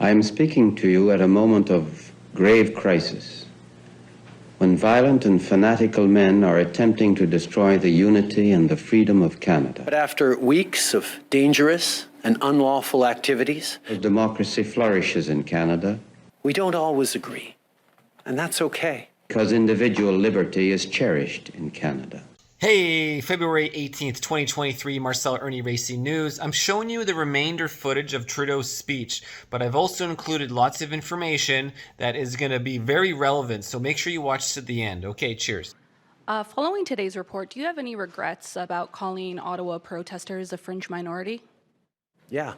I am speaking to you at a moment of grave crisis, when violent and fanatical men are attempting to destroy the unity and the freedom of Canada. But after weeks of dangerous and unlawful activities, as democracy flourishes in Canada, we don't always agree, and that's okay. Because individual liberty is cherished in Canada. Hey, February 18th, 2023, Marcel IrnieracingNews. I'm showing you the remainder footage of Trudeau's speech, but I've also included lots of information that is going to be very relevant, so make sure you watch to the end. Okay, cheers. Following today's report, do you have any regrets about calling Ottawa protesters a fringe minority? Yeah,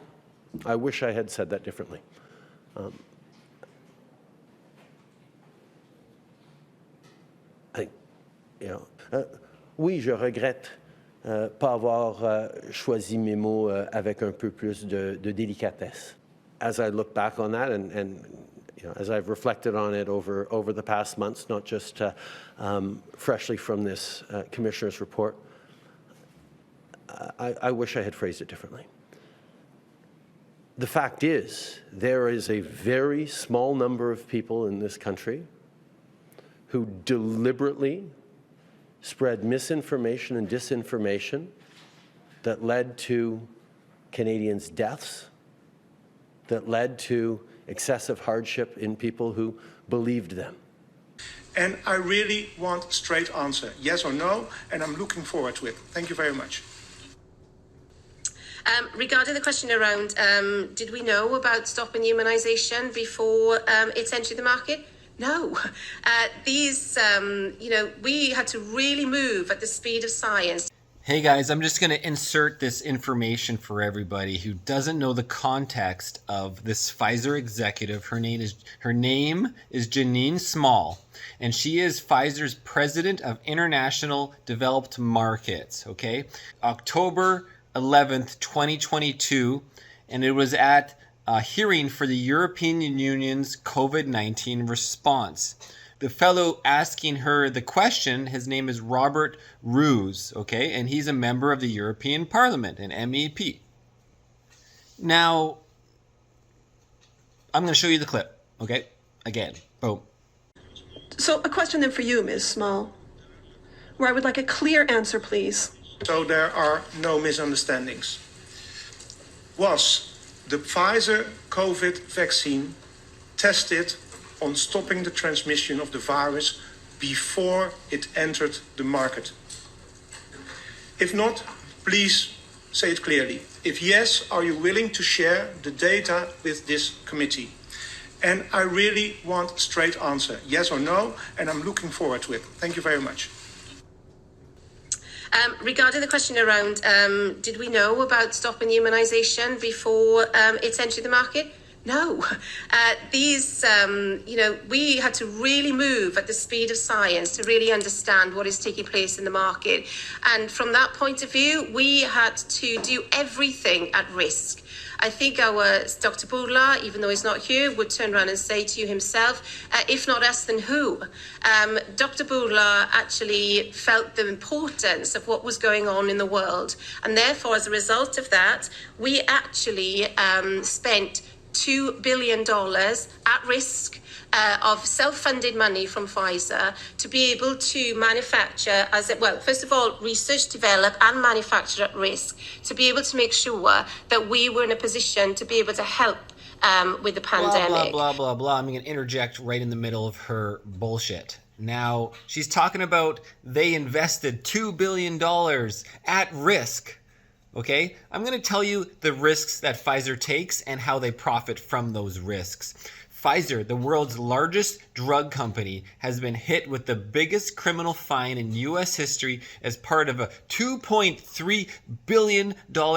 I wish I had said that differently. Oui, je regrette pas avoir choisi mes mots avec un peu plus de délicatesse. As I look back on that and you know, as I've reflected on it over the past months, not just freshly from this commissioner's report, I wish I had phrased it differently. The fact is, there is a very small number of people in this country who deliberately spread misinformation and disinformation that led to Canadians' deaths, that led to excessive hardship in people who believed them. And I really want a straight answer, yes or no, and I'm looking forward to it. Thank you very much. Regarding the question around, did we know about stopping humanisation before it's entered the market? No. We had to really move at the speed of science. Hey guys, I'm just going to insert this information for everybody who doesn't know the context of this Pfizer executive. Her name is Janine Small, and she is Pfizer's president of international developed markets. Okay, October 11th, 2022, and it was at a hearing for the European Union's COVID-19 response. The fellow asking her the question, his name is Robert Roos, okay, and he's a member of the European Parliament, an MEP. Now, I'm going to show you the clip, okay? Again, boom. So a question then for you, Ms. Small, where I would like a clear answer, please. So there are no misunderstandings. Was the Pfizer COVID vaccine tested on stopping the transmission of the virus before it entered the market? If not, please say it clearly. If yes, are you willing to share the data with this committee? And I really want a straight answer, yes or no, and I'm looking forward to it. Thank you very much. Regarding the question around, did we know about stopping humanisation before it's entered the market? No. We had to really move at the speed of science to really understand what is taking place in the market. And from that point of view, we had to do everything at risk. I think our Dr. Bourla, even though he's not here, would turn around and say to you himself, if not us, then who? Dr. Bourla actually felt the importance of what was going on in the world. And therefore, as a result of that, we actually spent $2 billion at risk of self-funded money from Pfizer to be able to manufacture, first of all, research, develop and manufacture at risk to be able to make sure that we were in a position to be able to help with the pandemic. Blah, blah, blah, blah. I'm going to interject right in the middle of her bullshit. Now, she's talking about they invested $2 billion at risk. Okay, I'm going to tell you the risks that Pfizer takes and how they profit from those risks. Pfizer, the world's largest drug company, has been hit with the biggest criminal fine in U.S. history as part of a $2.3 billion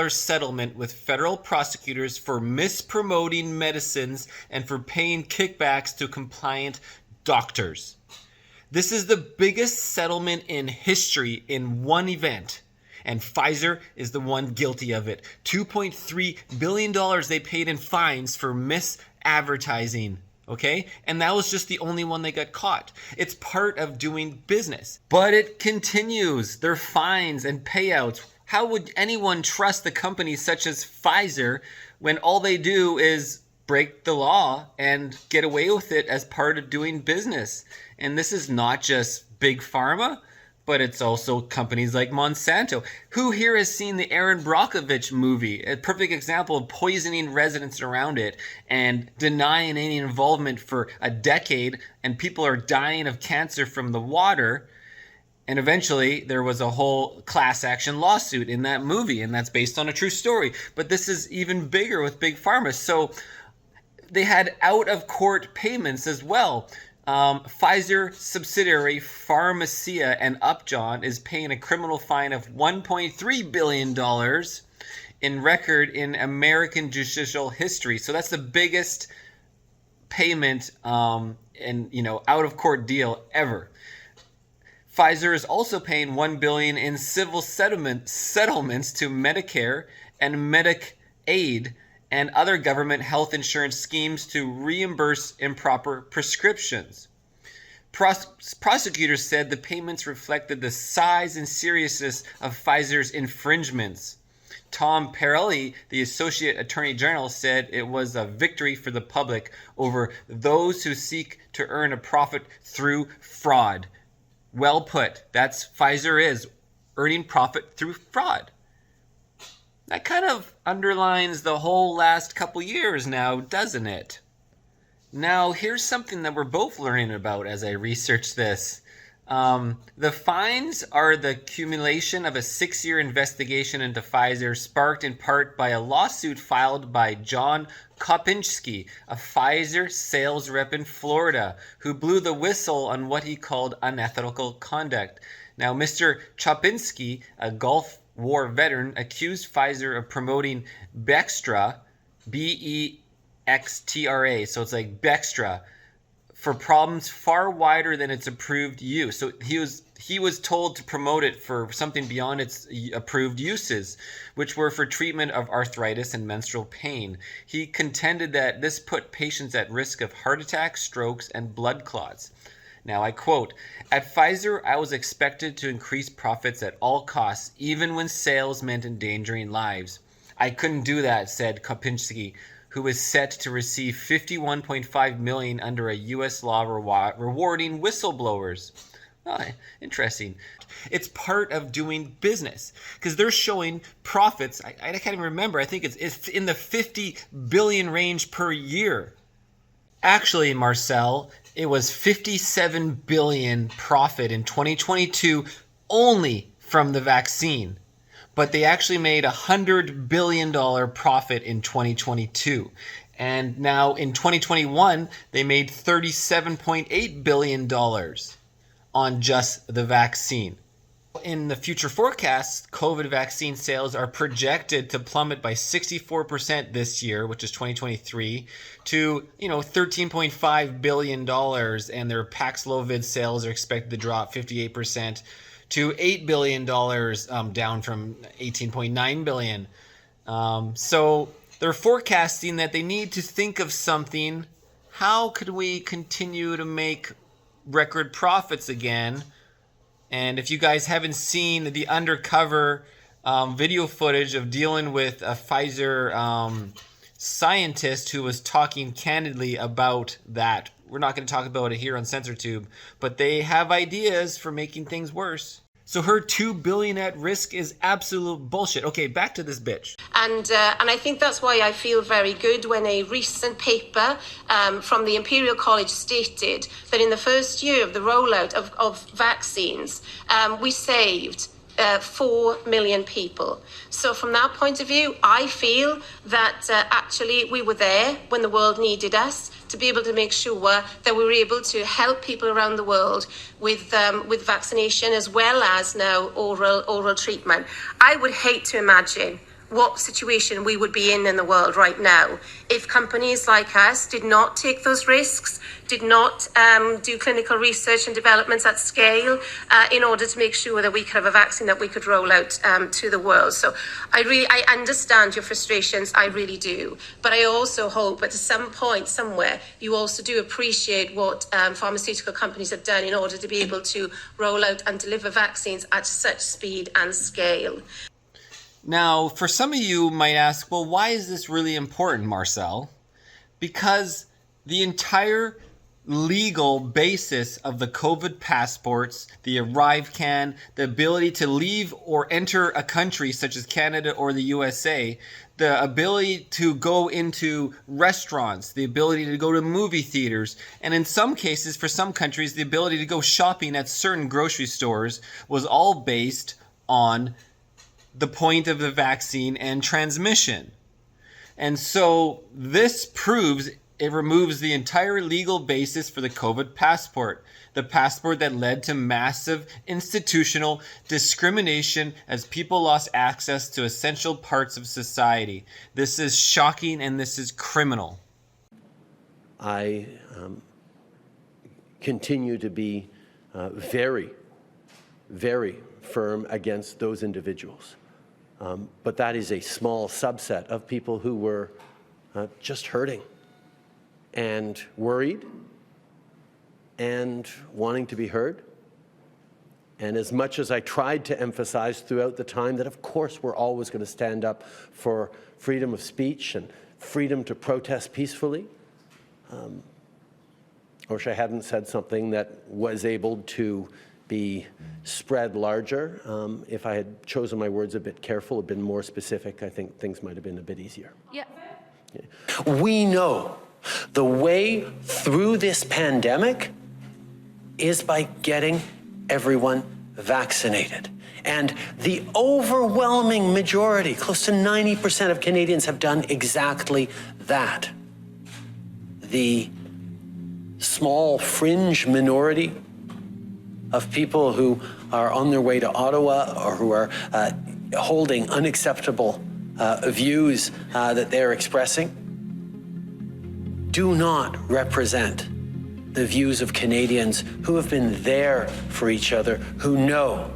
settlement with federal prosecutors for mispromoting medicines and for paying kickbacks to compliant doctors. This is the biggest settlement in history in one event. And Pfizer is the one guilty of it. $2.3 billion they paid in fines for misadvertising, okay? And that was just the only one they got caught. It's part of doing business. But it continues. Their fines and payouts. How would anyone trust the companies such as Pfizer when all they do is break the law and get away with it as part of doing business. And this is not just big pharma, but it's also companies like Monsanto. Who here has seen the Aaron Brockovich movie? A perfect example of poisoning residents around it and denying any involvement for a decade, and people are dying of cancer from the water. And eventually there was a whole class action lawsuit in that movie, and that's based on a true story. But this is even bigger with big pharma. So they had out of court payments as well. Pfizer subsidiary Pharmacia and Upjohn is paying a criminal fine of $1.3 billion in record in American judicial history. So that's the biggest payment and out of court deal ever. Pfizer is also paying $1 billion in civil settlements to Medicare and Medicaid and other government health insurance schemes to reimburse improper prescriptions. Prosecutors said the payments reflected the size and seriousness of Pfizer's infringements. Tom Perelli, the Associate Attorney General, said it was a victory for the public over those who seek to earn a profit through fraud. Well put. That's Pfizer is earning profit through fraud. That kind of underlines the whole last couple years now, doesn't it? Now, here's something that we're both learning about as I research this. The fines are the accumulation of a 6-year investigation into Pfizer, sparked in part by a lawsuit filed by John Kopinski, a Pfizer sales rep in Florida, who blew the whistle on what he called unethical conduct. Now, Mr. Kopinski, a Gulf War veteran, accused Pfizer of promoting Bextra, Bextra, so it's like Bextra, for problems far wider than its approved use. So he was told to promote it for something beyond its approved uses, which were for treatment of arthritis and menstrual pain. He contended that this put patients at risk of heart attacks, strokes, and blood clots. Now I quote, "At Pfizer, I was expected to increase profits at all costs, even when sales meant endangering lives. I couldn't do that," said Kopinski, who is set to receive $51.5 million under a U.S. law rewarding whistleblowers. Oh, interesting. It's part of doing business because they're showing profits. I can't even remember. I think it's in the 50 billion range per year. Actually, Marcel, it was 57 billion profit in 2022 only from the vaccine. But they actually made $100 billion profit in 2022. And now in 2021, they made $37.8 billion on just the vaccine. In the future forecasts, COVID vaccine sales are projected to plummet by 64% this year, which is 2023, to $13.5 billion, and their Paxlovid sales are expected to drop 58% to $8 billion, down from $18.9 billion. So they're forecasting that they need to think of something. How could we continue to make record profits again? And if you guys haven't seen the undercover video footage of dealing with a Pfizer scientist who was talking candidly about that, we're not going to talk about it here on CensorTube, but they have ideas for making things worse. So her $2 billion at risk is absolute bullshit. Okay, back to this bitch. And I think that's why I feel very good when a recent paper from the Imperial College stated that in the first year of the rollout of vaccines, we saved 4 million people. So from that point of view, I feel that actually we were there when the world needed us to be able to make sure that we were able to help people around the world with vaccination as well as now oral treatment. I would hate to imagine what situation we would be in the world right now if companies like us did not take those risks, did not do clinical research and developments at scale in order to make sure that we could have a vaccine that we could roll out to the world. So I understand your frustrations, I really do. But I also hope at some point, somewhere, you also do appreciate what pharmaceutical companies have done in order to be able to roll out and deliver vaccines at such speed and scale. Now, for some of you might ask, well, why is this really important, Marcel? because the entire legal basis of the COVID passports, the ArriveCan, the ability to leave or enter a country such as Canada or the USA, the ability to go into restaurants, the ability to go to movie theaters, and in some cases, for some countries, the ability to go shopping at certain grocery stores was all based on the point of the vaccine and transmission. And so this proves it removes the entire legal basis for the COVID passport, the passport that led to massive institutional discrimination as people lost access to essential parts of society. This is shocking and this is criminal. I continue to be very, very firm against those individuals. But that is a small subset of people who were just hurting and worried and wanting to be heard. And as much as I tried to emphasize throughout the time that, of course, we're always going to stand up for freedom of speech and freedom to protest peacefully, I wish I hadn't said something that was able to be spread larger. If I had chosen my words a bit careful, been more specific, I think things might have been a bit easier. Yeah. We know the way through this pandemic is by getting everyone vaccinated. And the overwhelming majority, close to 90% of Canadians, have done exactly that. The small fringe minority of people who are on their way to Ottawa or who are holding unacceptable views that they're expressing do not represent the views of Canadians who have been there for each other, who know.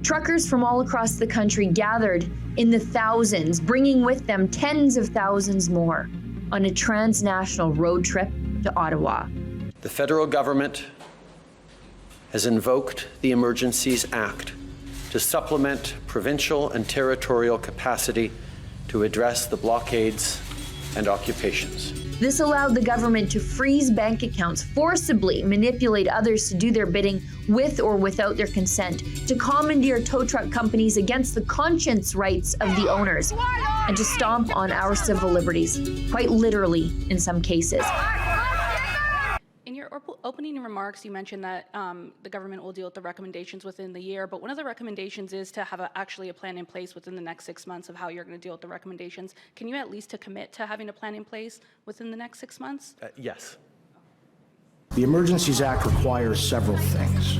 Truckers from all across the country gathered in the thousands, bringing with them tens of thousands more on a transnational road trip to Ottawa. The federal government has invoked the Emergencies Act to supplement provincial and territorial capacity to address the blockades and occupations. This allowed the government to freeze bank accounts, forcibly manipulate others to do their bidding with or without their consent, to commandeer tow truck companies against the conscience rights of the owners, and to stomp on our civil liberties, quite literally in some cases. In your opening remarks, you mentioned that the government will deal with the recommendations within the year, but one of the recommendations is to have actually a plan in place within the next 6 months of how you're going to deal with the recommendations. Can you at least commit to having a plan in place within the next 6 months? Yes. The Emergencies Act requires several things.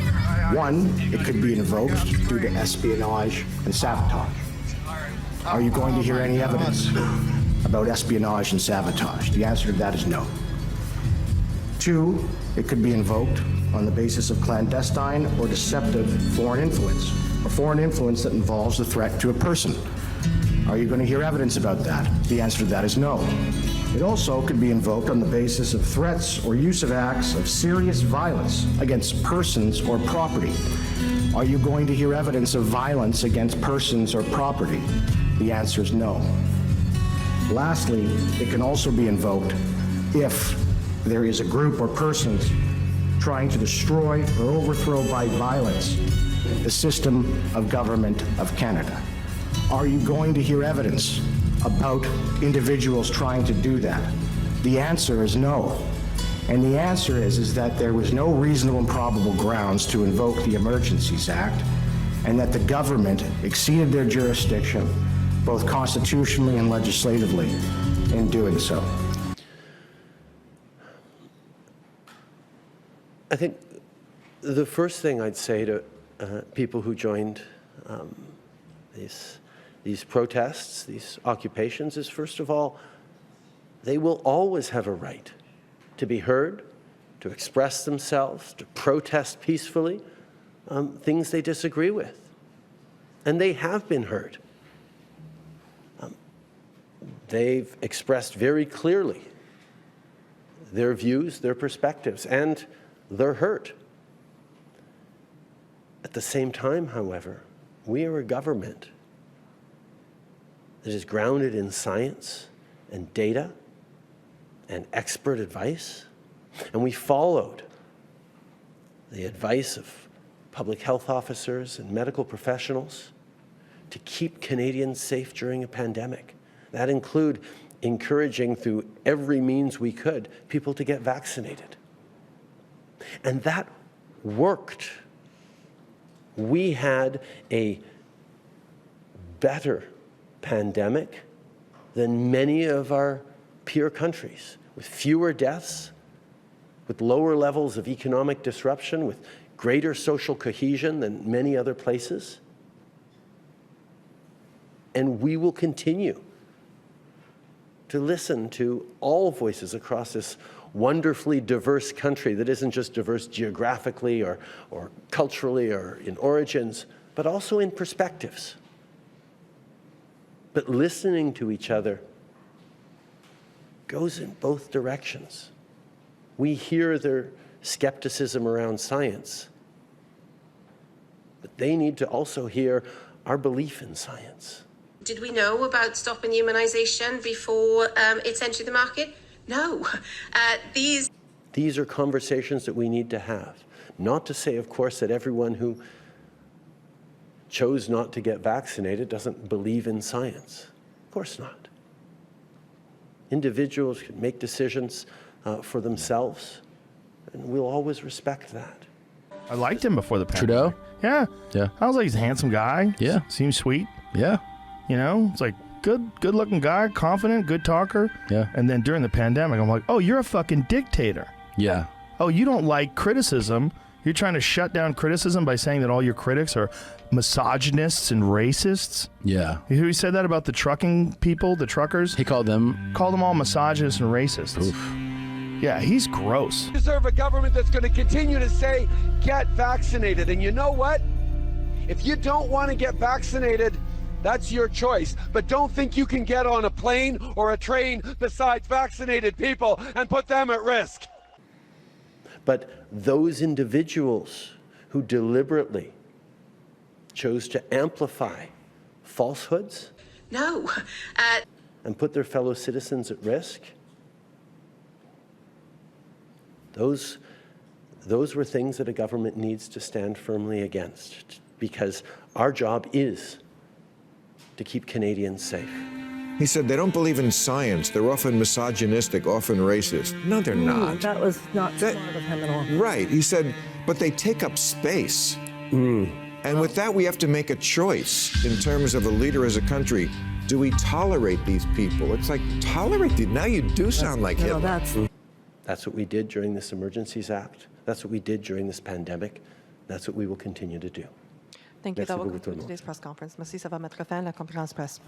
One, it could be invoked due to espionage and sabotage. Are you going to hear any evidence about espionage and sabotage? The answer to that is no. Two, it could be invoked on the basis of clandestine or deceptive foreign influence, or foreign influence that involves the threat to a person. Are you going to hear evidence about that? The answer to that is no. It also could be invoked on the basis of threats or use of acts of serious violence against persons or property. Are you going to hear evidence of violence against persons or property? The answer is no. Lastly, it can also be invoked if there is a group or persons trying to destroy or overthrow by violence the system of government of Canada. Are you going to hear evidence about individuals trying to do that? The answer is no. And the answer is that there was no reasonable and probable grounds to invoke the Emergencies Act, and that the government exceeded their jurisdiction, both constitutionally and legislatively, in doing so. I think the first thing I'd say to people who joined these protests, these occupations, is first of all, they will always have a right to be heard, to express themselves, to protest peacefully things they disagree with. And they have been heard. They've expressed very clearly their views, their perspectives, and they're hurt. At the same time, however, we are a government that is grounded in science and data and expert advice, and we followed the advice of public health officers and medical professionals to keep Canadians safe during a pandemic. That include encouraging through every means we could people to get vaccinated. And that worked. We had a better pandemic than many of our peer countries, with fewer deaths, with lower levels of economic disruption, with greater social cohesion than many other places. And we will continue to listen to all voices across this wonderfully diverse country that isn't just diverse geographically or culturally or in origins, but also in perspectives. But listening to each other goes in both directions. We hear their skepticism around science, but they need to also hear our belief in science. Did we know about stopping immunisation before it's entered the market? No. These are conversations that we need to have. Not to say, of course, that everyone who chose not to get vaccinated doesn't believe in science. Of course not. Individuals can make decisions for themselves, and we'll always respect that. I liked him before the pandemic. Trudeau? Yeah. Yeah. I was like, he's a handsome guy. Yeah. Seems sweet. Yeah. You know, it's like good looking guy, confident, good talker. Yeah. And then during the pandemic, I'm like, oh, you're a fucking dictator. Yeah. Oh, you don't like criticism. You're trying to shut down criticism by saying that all your critics are misogynists and racists. Yeah. You hear he said that about the trucking people, the truckers? He called them all misogynists and racists. Oof. Yeah, he's gross. We deserve a government that's going to continue to say, get vaccinated. And you know what? If you don't want to get vaccinated, that's your choice. But don't think you can get on a plane or a train beside vaccinated people and put them at risk. But those individuals who deliberately chose to amplify falsehoods and put their fellow citizens at risk, those were things that a government needs to stand firmly against, because our job is to keep Canadians safe. He said they don't believe in science. They're often misogynistic, often racist. No, they're not. That was not smart of him at all. Right. He said, but they take up space. And with that, we have to make a choice in terms of a leader as a country. Do we tolerate these people? It's like, tolerate them. Now you do sound like Hitler. That's what we did during this Emergencies Act. That's what we did during this pandemic. That's what we will continue to do. Thank you. That will conclude today's press conference. Merci, ça va mettre fin à la conférence presse.